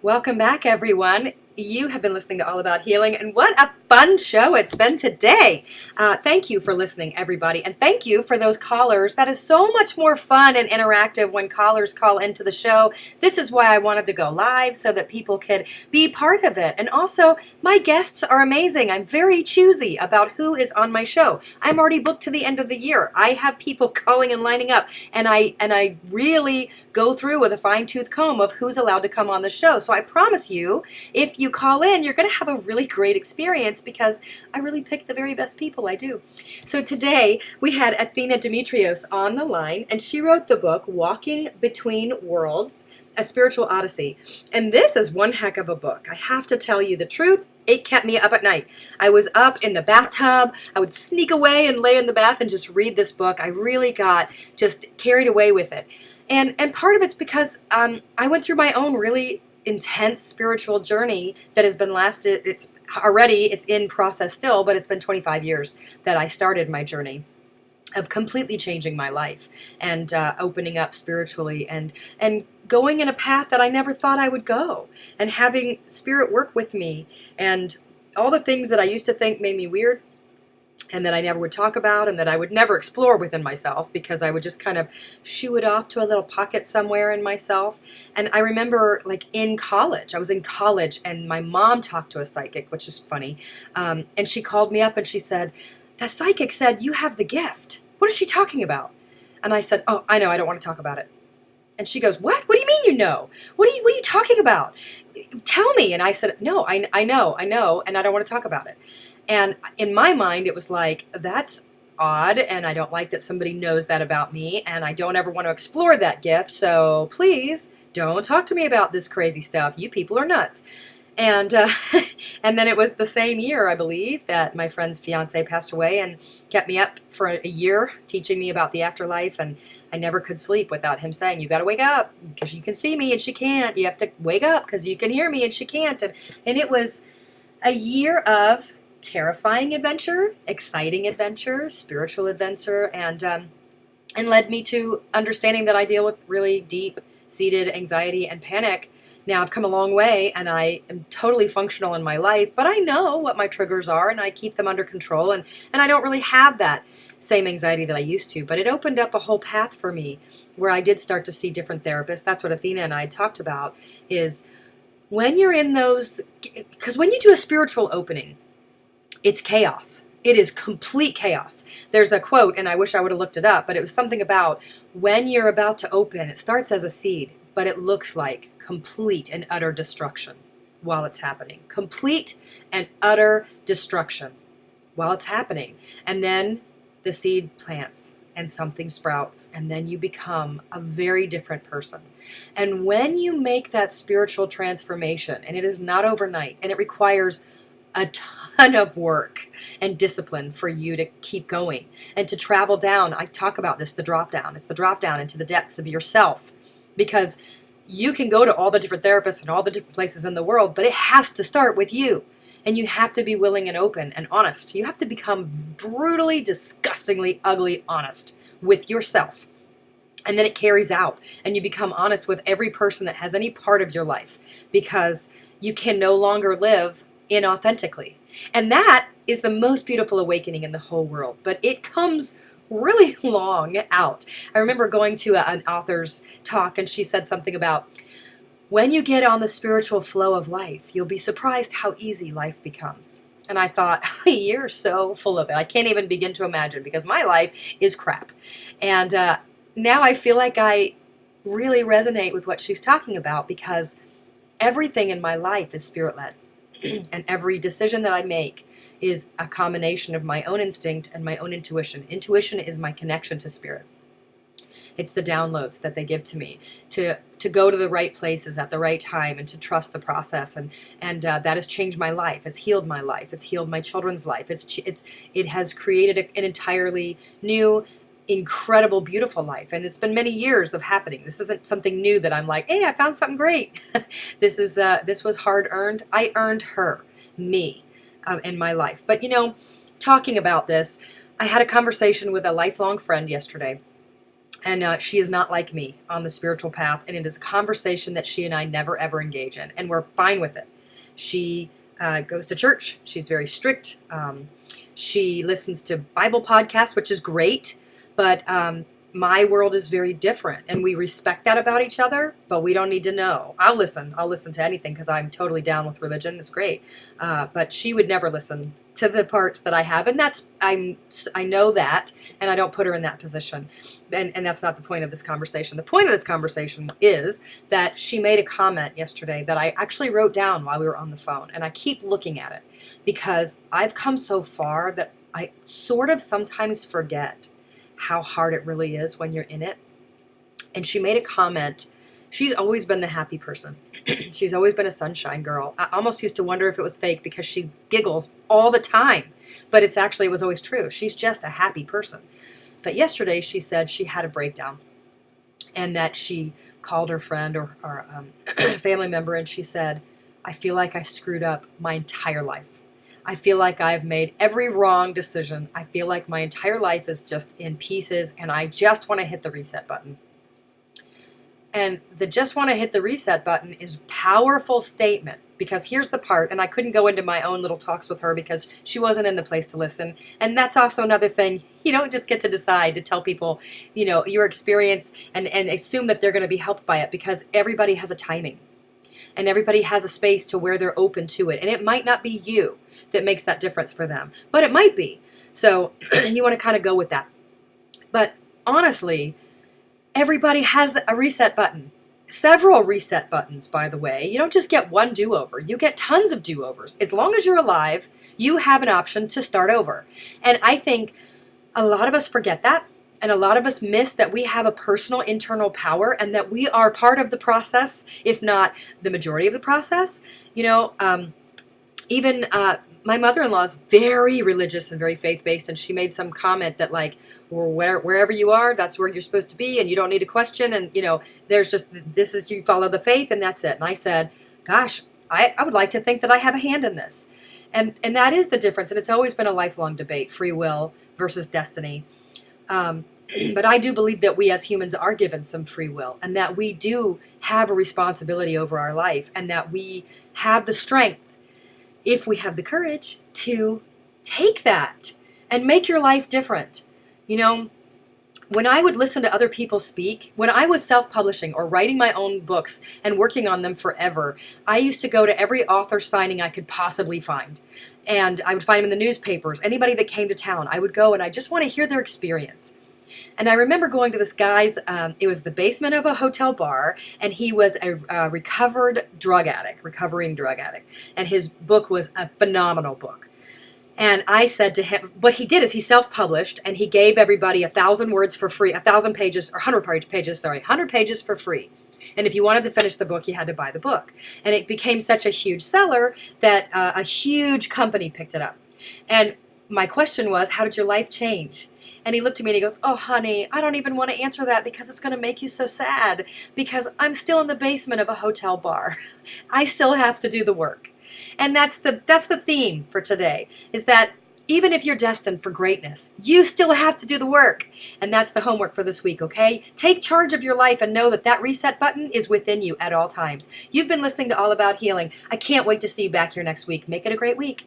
Welcome back, everyone. You have been listening to All About Healing, and what a fun show it's been today. Thank you for listening, everybody, and thank you for those callers. That is so much more fun and interactive when callers call into the show. This is why I wanted to go live, so that people could be part of it. And also, my guests are amazing. I'm very choosy about who is on my show. I'm already booked to the end of the year. I have people calling and lining up, and I really go through with a fine-tooth comb of who's allowed to come on the show. So I promise you, if you call in, you're going to have a really great experience because I really pick the very best people. I do. So today we had Athena Demetrios on the line, and she wrote the book Walking Between Worlds, A Spiritual Odyssey. And this is one heck of a book. I have to tell you the truth. It kept me up at night. I was up in the bathtub. I would sneak away and lay in the bath and just read this book. I really got just carried away with it. And part of it's because I went through my own really intense spiritual journey that has been it's in process still, but it's been 25 years that I started my journey of completely changing my life and opening up spiritually and going in a path that I never thought I would go, and having spirit work with me, and all the things that I used to think made me weird and that I never would talk about and that I would never explore within myself because I would just kind of shoo it off to a little pocket somewhere in myself. And I remember, like, in college, I was in college, and my mom talked to a psychic, which is funny, and she called me up and she said, "The psychic said you have the gift. What is she talking about?" And I said, "Oh, I know, I don't want to talk about it." And she goes, "What? What do you mean you know? What are you talking about? Tell me." And I said, "No, I know, and I don't want to talk about it." And in my mind, it was like, that's odd, and I don't like that somebody knows that about me, and I don't ever want to explore that gift, so please don't talk to me about this crazy stuff. You people are nuts. And and then it was the same year, I believe, that my friend's fiance passed away and kept me up for a year teaching me about the afterlife, and I never could sleep without him saying, "You got to wake up because you can see me and she can't. You have to wake up because you can hear me and she can't." And it was a year of terrifying adventure, exciting adventure, spiritual adventure, and led me to understanding that I deal with really deep-seated anxiety and panic. Now I've come a long way, and I am totally functional in my life, but I know what my triggers are, and I keep them under control, and I don't really have that same anxiety that I used to, but it opened up a whole path for me where I did start to see different therapists. That's what Athena and I talked about, is when you're in those, because when you do a spiritual opening, it's chaos. It is complete chaos. There's a quote, and I wish I would have looked it up, but it was something about when you're about to open, it starts as a seed, but it looks like complete and utter destruction while it's happening. Complete and utter destruction while it's happening. And then the seed plants and something sprouts, and then you become a very different person. And when you make that spiritual transformation, and it is not overnight, and it requires a ton of work and discipline for you to keep going and to travel down. I talk about this, the drop down. It's the drop down into the depths of yourself, because you can go to all the different therapists and all the different places in the world, but it has to start with you. And you have to be willing and open and honest. You have to become brutally, disgustingly, ugly honest with yourself. And then it carries out, and you become honest with every person that has any part of your life, because you can no longer live inauthentically. And that is the most beautiful awakening in the whole world. But it comes really long out. I remember going to an author's talk, and she said something about, when you get on the spiritual flow of life, you'll be surprised how easy life becomes. And I thought, you're so full of it. I can't even begin to imagine, because my life is crap. And now I feel like I really resonate with what she's talking about, because everything in my life is spirit-led. And every decision that I make is a combination of my own instinct and my own intuition. Intuition is my connection to spirit. It's the downloads that they give to me to go to the right places at the right time, and to trust the process. And that has changed my life. It's healed my life. It's healed my children's life. It has created an entirely new, incredible, beautiful life. And it's been many years of happening. This isn't something new that I'm like, hey, I found something great. This was hard earned. I earned me in my life. But talking about this, I had a conversation with a lifelong friend yesterday. And she is not like me on the spiritual path, and it is a conversation that she and I never ever engage in, and we're fine with it. She goes to church. She's very strict. She listens to Bible podcasts, which is great, but my world is very different, and we respect that about each other, but we don't need to know. I'll listen to anything because I'm totally down with religion. It's great. But she would never listen to the parts that I have, and I know that, and I don't put her in that position. And that's not the point of this conversation. The point of this conversation is that she made a comment yesterday that I actually wrote down while we were on the phone, and I keep looking at it because I've come so far that I sort of sometimes forget how hard it really is when you're in it. And she made a comment. She's always been the happy person. She's always been a sunshine girl. I almost used to wonder if it was fake because she giggles all the time. But it was always true. She's just a happy person. But yesterday she said she had a breakdown and that she called her friend or family member, and she said, I feel like I screwed up my entire life. I feel like I've made every wrong decision. I feel like my entire life is just in pieces, and I just want to hit the reset button. And the just want to hit the reset button is a powerful statement, because here's the part, and I couldn't go into my own little talks with her because she wasn't in the place to listen. And that's also another thing. You don't just get to decide to tell people, your experience and assume that they're going to be helped by it, because everybody has a timing. And everybody has a space to where they're open to it. And it might not be you that makes that difference for them, but it might be. So you want to kind of go with that. But honestly, everybody has a reset button. Several reset buttons, by the way. You don't just get one do-over. You get tons of do-overs. As long as you're alive, you have an option to start over. And I think a lot of us forget that. And a lot of us miss that we have a personal internal power and that we are part of the process, if not the majority of the process. Even my mother-in-law is very religious and very faith-based, and she made some comment that wherever you are, that's where you're supposed to be, and you don't need to question, and there's just, you follow the faith, and that's it. And I said, gosh, I would like to think that I have a hand in this. And that is the difference, and it's always been a lifelong debate, free will versus destiny. But I do believe that we as humans are given some free will, and that we do have a responsibility over our life, and that we have the strength, if we have the courage, to take that and make your life different. When I would listen to other people speak, when I was self-publishing or writing my own books and working on them forever, I used to go to every author signing I could possibly find. And I would find them in the newspapers. Anybody that came to town, I would go, and I just want to hear their experience. And I remember going to this guy's, it was the basement of a hotel bar, and he was a recovering drug addict. And his book was a phenomenal book. And I said to him, what he did is he self-published, and he gave everybody 1,000 words for free, 1,000 pages, or 100 pages for free. And if you wanted to finish the book, you had to buy the book. And it became such a huge seller that a huge company picked it up. And my question was, how did your life change? And he looked at me and he goes, oh, honey, I don't even want to answer that because it's going to make you so sad, because I'm still in the basement of a hotel bar. I still have to do the work. And that's the theme for today, is that even if you're destined for greatness, you still have to do the work. And that's the homework for this week, okay? Take charge of your life and know that reset button is within you at all times. You've been listening to All About Healing. I can't wait to see you back here next week. Make it a great week.